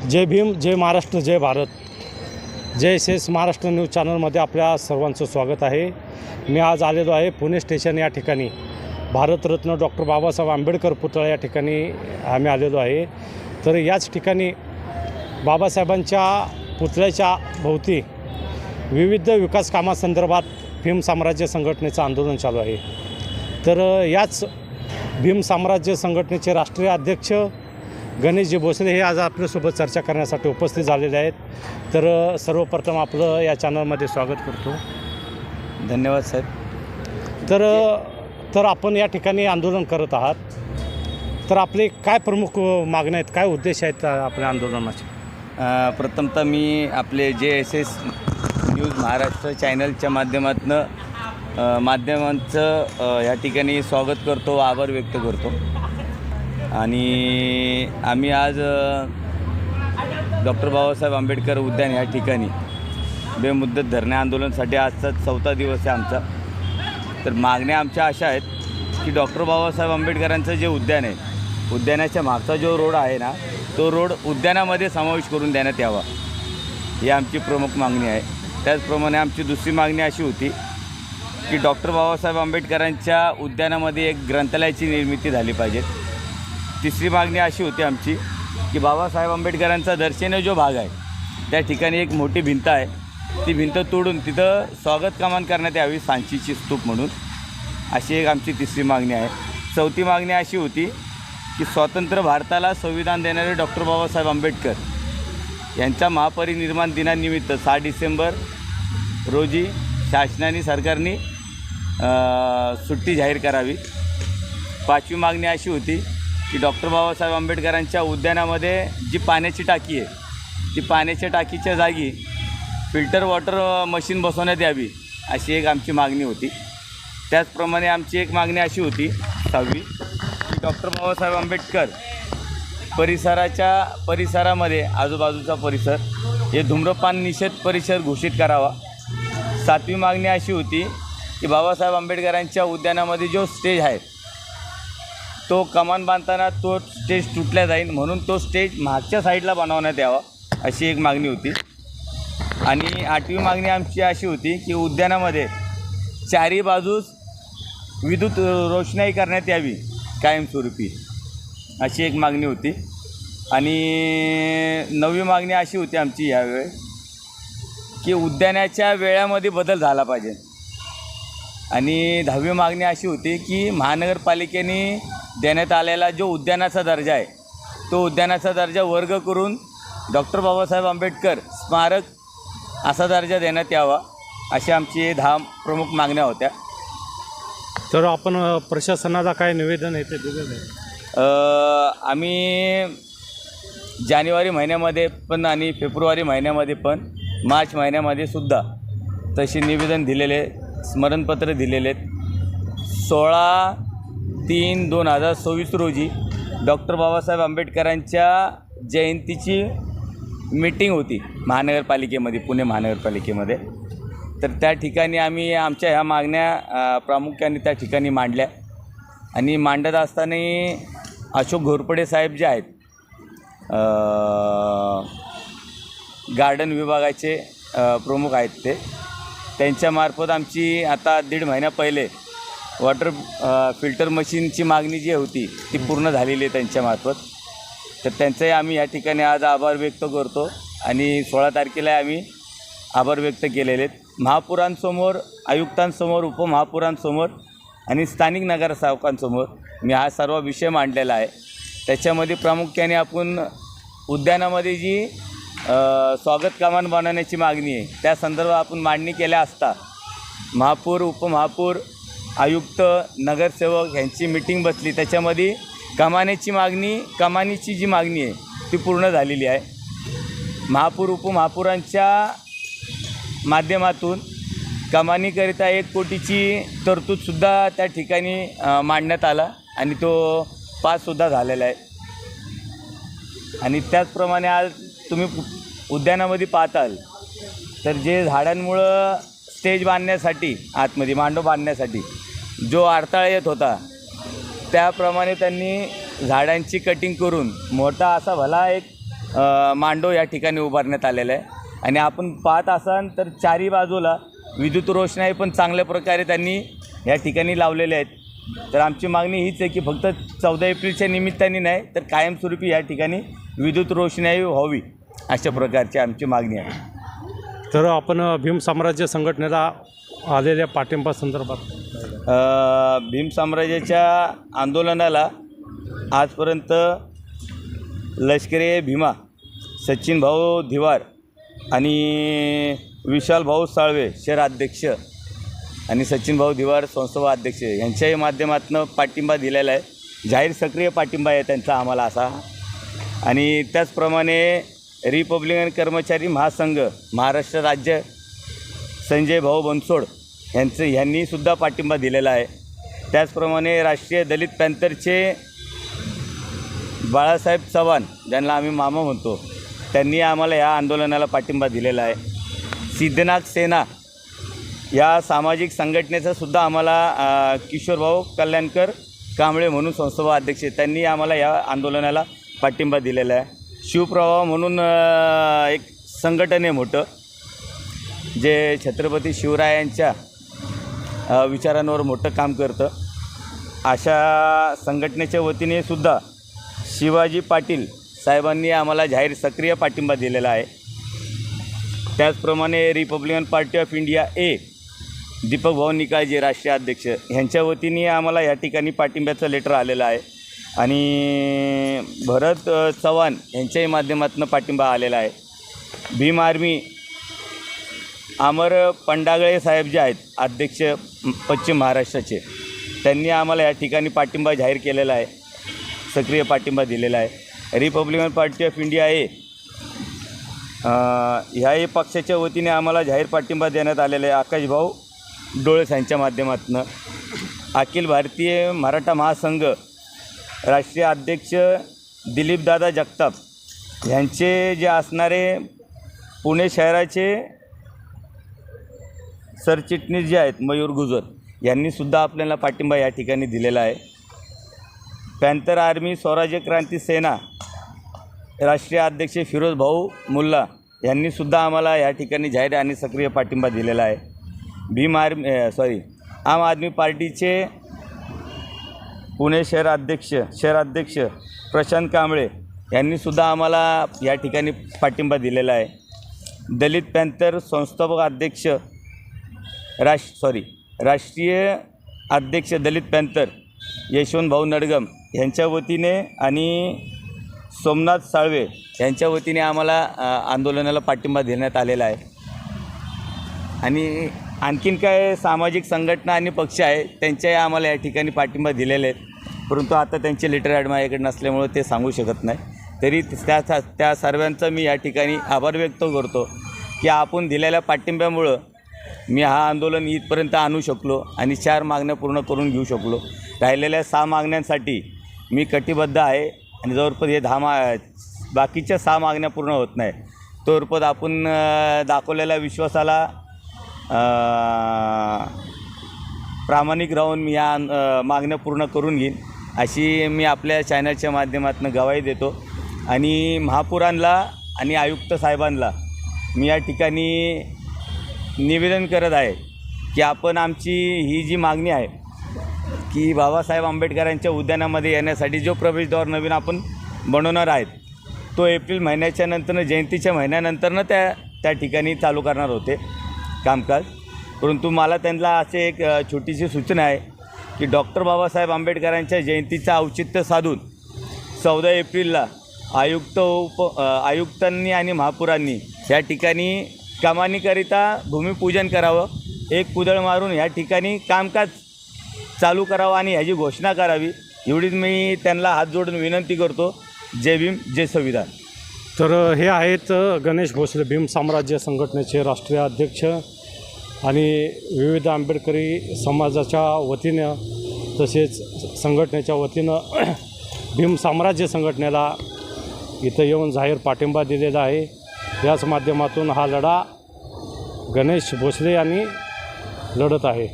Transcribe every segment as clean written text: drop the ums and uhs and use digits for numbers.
जय भीम, जय महाराष्ट्र, जय भारत. जय शेष महाराष्ट्र न्यूज चॅनलमध्ये आपल्या सर्वांचं स्वागत आहे. मी आज आलेलो आहे पुणे स्टेशन या ठिकाणी. भारतरत्न डॉक्टर बाबासाहेब आंबेडकर पुतळा या ठिकाणी आम्ही आलेलो आहे. तर याच ठिकाणी बाबासाहेबांच्या पुतळ्याच्या भोवती विविध विकास कामासंदर्भात भीम साम्राज्य संघटनेचं आंदोलन चालू आहे. तर याच भीम साम्राज्य संघटनेचे राष्ट्रीय अध्यक्ष गणेशजी भोसले हे आज आपल्यासोबत चर्चा करण्यासाठी उपस्थित झालेले आहेत. तर सर्वप्रथम आपलं या चॅनलमध्ये स्वागत करतो. धन्यवाद साहेब. तर आपण या ठिकाणी आंदोलन करत आहात. तर आपले काय प्रमुख मागण्या आहेत, काय उद्देश आहेत आपल्या आंदोलनाचे? प्रथमतः मी आपले JSS न्यूज महाराष्ट्र चॅनलच्या माध्यमांचं या ठिकाणी स्वागत करतो, आभार व्यक्त करतो. आणि आम्ही आज डॉक्टर बाबासाहेब आंबेडकर उद्यान या ठिकाणी बेमुदत धरणे आंदोलनासाठी आजचा 4था दिवस आहे आमचा. तर मागण्या आमच्या अशा आहेत की डॉक्टर बाबासाहेब आंबेडकरांचं जे उद्यान आहे, उद्यानाच्या मागचा जो रोड आहे ना, तो रोड उद्यानामध्ये समावेश करून देण्यात यावा, ही आमची प्रमुख मागणी आहे. त्याचप्रमाणे आमची दुसरी मागणी अशी होती की डॉक्टर बाबासाहेब आंबेडकरांच्या उद्यानामध्ये एक ग्रंथालयाची निर्मिती झाली पाहिजे. तिसरी मागणी अशी होती आमची की बाबासाहेब आंबेडकरांचा दर्शनीय जो भाग आहे त्या ठिकाणी एक मोठी भिंत आहे, ती भिंत तोडून तिथं स्वागत कमान करण्यात यावी, सांचीची स्तूप म्हणून. अशी एक आमची तिसरी मागणी आहे. चौथी मागणी अशी होती की स्वतंत्र भारताला संविधान देणारे डॉक्टर बाबासाहेब आंबेडकर यांच्या महापरिनिर्वाण दिनानिमित्त 6 डिसेंबर रोजी शासनाने सरकारने सुट्टी जाहीर करावी. पाचवी मागणी अशी होती की डॉक्टर बाबासाहेब आंबेडकरांच्या उद्यानामध्ये जी पाण्याची टाकी आहे, ती पाण्याच्या टाकीच्या जागी फिल्टर वॉटर मशीन बसवण्यात यावी, अशी एक आमची मागणी होती. त्याचप्रमाणे आमची एक मागणी अशी होती 6वी की डॉक्टर बाबासाहेब आंबेडकर परिसरामध्ये आजूबाजूचा परिसर हे धूम्रपान निषेध परिसर घोषित करावा. 7वी मागणी अशी होती की बाबासाहेब आंबेडकरांच्या उद्यानामध्ये जो स्टेज आहे तो कमान बांधताना तो स्टेज तुटला जाईल, म्हणून तो स्टेज मागच्या साईडला बनवण्यात यावा, अशी एक मागणी होती. आणि 8वी मागणी आमची अशी होती की उद्यानामध्ये चारी बाजूस विद्युत रोषणाई करण्यात यावी कायमस्वरूपी, अशी एक मागणी होती. आणि 9वी मागणी अशी होती आमची यावेळी की उद्यानाच्या वेळामध्ये बदल झाला पाहिजे. आणि 10वी मागणी अशी होती की महानगरपालिकेने देण्यात आलेला जो उद्यानाचा दर्जा आहे, तो उद्यानाचा दर्जा वर्ग करून डॉक्टर बाबासाहेब आंबेडकर स्मारक असा दर्जा देण्यात यावा, अशा आमची 10 प्रमुख मागण्या होत्या. तर आपण प्रशासनाला काय निवेदन आहे ते दिलेलं आहे? आम्ही जानेवारी महिन्यामध्ये पण आणि फेब्रुवारी महिन्यामध्ये पण मार्च महिन्यामध्ये सुद्धा तसे निवेदन दिलेले, स्मरणपत्र दिलेले आहेत. 16/3/2024 रोजी डॉक्टर बाबासाहेब आंबेडकरांच्या जयंतीची मीटिंग होती महानगरपालिकेमध्ये, पुणे महानगरपालिकेमध्ये. तर त्या ठिकाणी आम्ही आमच्या ह्या मागण्या प्रामुख्याने त्या ठिकाणी मांडल्या. आणि मांडत असताना अशोक घोरपडे साहेब जे आहेत, गार्डन विभागाचे प्रमुख आहेत, त्यांच्यामार्फत आमची आता 1.5 महिना पहिले वॉटर फिल्टर मशीनची मागणी जी होती ती पूर्ण झालेली आहे त्यांच्यामार्फत. तर त्यांचंही आम्ही या ठिकाणी आज आभार व्यक्त करतो. आणि 16 तारखेला आम्ही आभार व्यक्त केलेले आहेत महापौरांसमोर, आयुक्तांसमोर, उपमहापौरांसमोर आणि स्थानिक नगरसेवकांसमोर मी हा सर्व विषय मांडलेला आहे. त्याच्यामध्ये प्रामुख्याने आपण उद्यानामध्ये जी स्वागत कमान बनवण्याची मागणी आहे त्या संदर्भात आपण मांडणी केल्या असता महापौर, उपमहापौर, आयुक्त, नगरसेवक यांची मीटिंग बसली. त्याच्यामध्ये कमानीची जी मागणी आहे ती पूर्ण झालेली आहे. महापौर, उपमहापौरांच्या माध्यमातून कमानीकरिता 1 कोटीची तरतूदसुद्धा त्या ठिकाणी मांडण्यात आला आणि तो पाससुद्धा झालेला आहे. आणि त्याचप्रमाणे आज तुम्ही उद्यानामध्ये पाहताल तर जे झाडांमुळं स्टेज बांधण्यासाठी, आतमध्ये मांडव बांधण्यासाठी जो अडथळा येत होता, त्याप्रमाणे त्यांनी झाडांची कटिंग करून मोठा असा भला एक मांडव या ठिकाणी उभारण्यात आलेला आहे. आणि आपण पाहत असाल तर चारी बाजूला विद्युत रोषणाई पण चांगल्या प्रकारे त्यांनी या ठिकाणी लावलेल्या आहेत. तर आमची मागणी हीच आहे की फक्त 14 एप्रिलच्या निमित्ताने नाही तर कायमस्वरूपी या ठिकाणी विद्युत रोषणाई व्हावी, अशा प्रकारची आमची मागणी आहे. तर आपण भीम साम्राज्य संघटनेला आलेल्या पाठिंबा संदर्भात भीम साम्राज्याच्या आंदोलनाला आजपर्यंत लष्करी भीमा, सचिन भाऊ धिवार आणि विशाल भाऊ साळवे शहराध्यक्ष आणि सचिन भाऊ धिवार संस्थापक अध्यक्ष यांच्याही माध्यमातून पाठिंबा दिलेला आहे. जाहीर सक्रिय पाठिंबा आहे त्यांचा आम्हाला असा. आणि त्याचप्रमाणे रिपब्लिकन कर्मचारी महासंघ महाराष्ट्र राज्य संजय भाऊ बनसोड यांनीसुद्धा पाठिंबा दिलेला आहे. त्याचप्रमाणे राष्ट्रीय दलित पॅंथरचे बाळासाहेब चव्हाण, ज्यांना आम्ही मामा म्हणतो, त्यांनी आम्हाला या आंदोलनाला पाठिंबा दिलेला आहे. सिद्धनाथ सेना या सामाजिक संघटनेचासुद्धा आम्हाला किशोरभाऊ कल्याणकर कांबळे म्हणून संस्थापक अध्यक्ष त्यांनी आम्हाला या आंदोलनाला पाठिंबा दिलेला आहे. शिवप्रवाह म्हणून एक संघटन आहे मोठं, जे छत्रपती शिवरायांच्या विचारांवर मोठं काम करतं. अशा संघटनेच्या वतीने सुद्धा शिवाजी पाटील साहेबांनी आम्हाला जाहीर सक्रिय पाठिंबा दिलेला आहे. त्याचप्रमाणे Republican party of India Deepak भाऊ निकाळजे राष्ट्रीय अध्यक्ष ह्यांच्या वतीने आम्हाला या ठिकाणी पाठिंब्याचं लेटर आलेलं आहे. आणि भरत चव्हाण यांच्याही माध्यमातून पाठिंबा आलेला आहे. भीम आर्मी अमर पंडागळे साहेब जे आहेत अध्यक्ष पश्चिम महाराष्ट्राचे, त्यांनी आम्हाला या ठिकाणी पाठिंबा जाहीर केलेला आहे, सक्रिय पाठिंबा दिलेला आहे. रिपब्लिकन पार्टी ऑफ इंडिया ह्याही पक्षाच्या वतीने आम्हाला जाहीर पाठिंबा देण्यात आलेला आहे. आकाशभाऊ डोळस यांच्या माध्यमातून. अखिल भारतीय मराठा महासंघ राष्ट्रीय अध्यक्ष दिलीपदादा जगताप यांचे जे असणारे पुणे शहराचे सरचिटणीस जे आहेत मयूर गुजर यांनीसुद्धा आपल्याला पाठिंबा या ठिकाणी दिलेला आहे. पॅंथर आर्मी स्वराज्य क्रांती सेना राष्ट्रीय अध्यक्ष फिरोज भाऊ मुल्ला यांनीसुद्धा आम्हाला या ठिकाणी जाहीर आणि सक्रिय पाठिंबा दिलेला आहे. आम आदमी पार्टीचे पुणे शहराध्यक्ष प्रशांत कांबळे यांनीसुद्धा आम्हाला या ठिकाणी पाठिंबा दिलेला आहे. दलित पॅंथर संस्थापक अध्यक्ष राष्ट्रीय अध्यक्ष दलित पॅंथर यशवंत भाऊ नडगम यांच्या वतीने आणि सोमनाथ साळवे यांच्या वतीने आम्हाला आंदोलनाला पाठिंबा देण्यात आलेला आहे. आणि आणखीन काय सामाजिक संघटना आणि पक्ष आहे त्यांच्याही आम्हाला या ठिकाणी पाठिंबा दिलेले आहेत, परंतु आता त्यांचे लेटर ॲड माझ्याकडे नसल्यामुळे ते सांगू शकत नाही. तरी त्या सर्वांचा मी या ठिकाणी आभार व्यक्त करतो की आपण दिलेल्या पाठिंब्यामुळं मी हा आंदोलन इथपर्यंत आणू शकलो आणि 4 मागण्या पूर्ण करून घेऊ शकलो. राहिलेल्या 6 मागण्यांसाठी मी कटिबद्ध आहे आणि जोपर्यंत हे 10 बाकीच्या 6 मागण्या पूर्ण होत नाही तोपर्यंत आपण दाखवलेल्या विश्वासाला प्रामाणिक राहून मी या मागण्या पूर्ण करून घेईन अशी मी आपल्या चॅनलच्या माध्यमातून ग्वाही देतो. आणि महापुरांना आणि आयुक्त साहेबांना मी या ठिकाणी निवेदन करत आहे की आपण आमची ही जी मागणी आहे की बाबासाहेब आंबेडकरांच्या उद्यानामध्ये येण्यासाठी जो प्रवेशद्वार नवीन आपण बनवणार आहेत तो एप्रिल महिन्याच्या नंतरनं जयंतीच्या महिन्यानंतरनं त्या ठिकाणी चालू करणार होते कामकाज. परंतु मला त्यांना असे एक छोटीशी सूचना आहे की डॉक्टर बाबासाहेब आंबेडकरांच्या जयंतीचं औचित्य साधून 14 एप्रिलला आयुक्तांनी आणि महापुरांनी या ठिकाणी कमानीकरिता भूमिपूजन करावं, एक कुदळ मारून या ठिकाणी कामकाज चालू करावं आणि ह्याची घोषणा करावी, एवढीच मी त्यांना हात जोडून विनंती करतो. जय भीम, जय संविधान. तर हे आहेत गणेश भोसले, भीम साम्राज्य संघटनेचे राष्ट्रीय अध्यक्ष आणि विविध आंबेडकरी समाजाच्या वतीनं तसेच संघटनेच्या वतीनं भीम साम्राज्य संघटनेला इथं येऊन जाहीर पाठिंबा दिलेला आहे. याच माध्यमातून हा लढा गणेश भोसले यांनी लढत आहे.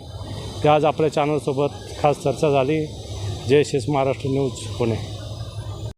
ते आज आपल्या चॅनलसोबत खास चर्चा झाली. जय शेष महाराष्ट्र न्यूज पुणे.